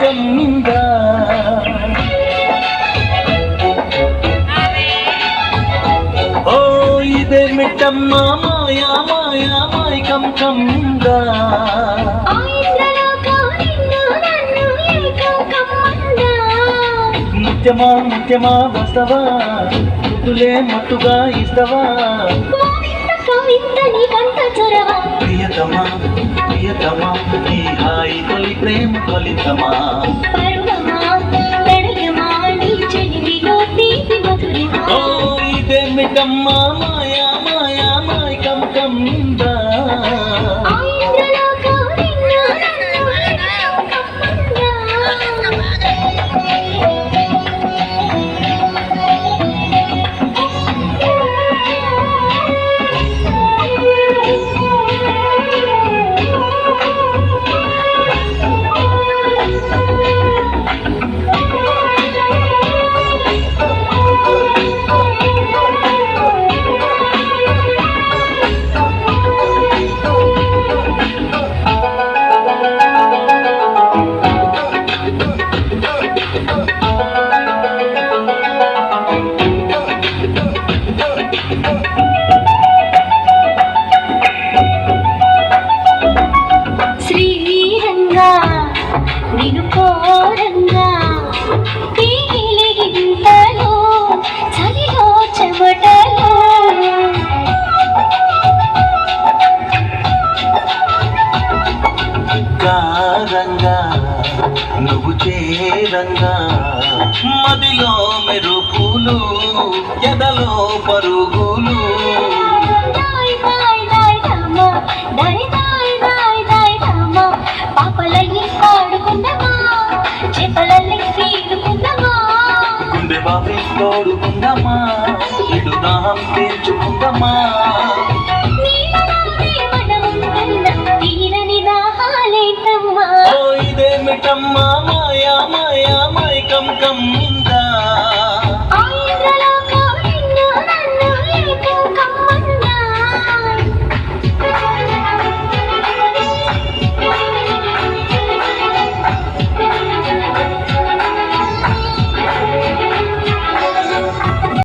కమ్మిందా ఓ ఇదే మిట్టమ్మా మాయా మాయా మాయకం కమ్మిందా ముత్యమా ముత్యమా వస్తవా ముద్దులే మత్తుగా ఇస్తవా ప్రియతమా ప్రియతమా ఈ హాయి తొలి ప్రేమ ఫలితమా ఓ ఇదేమిటమ్మా మాయా మాయా మాయకం కమ్మిందా నిను కోరంగా తేలిగింతలో చలిలో చెమటలో కారంగా నువ్వు చేరంగా మదిలో మెరుపులు ఎదలో పరుగులు పాపలల్లి పాడుకుందమా చేపలల్లి పీడుకుందమా గుండె బాబి తోడుకుందమా ఇడు దాహం తీర్చుకుందమా తీరని దాహాలేంటమ్మా ఓ ఇదేమిటమ్మా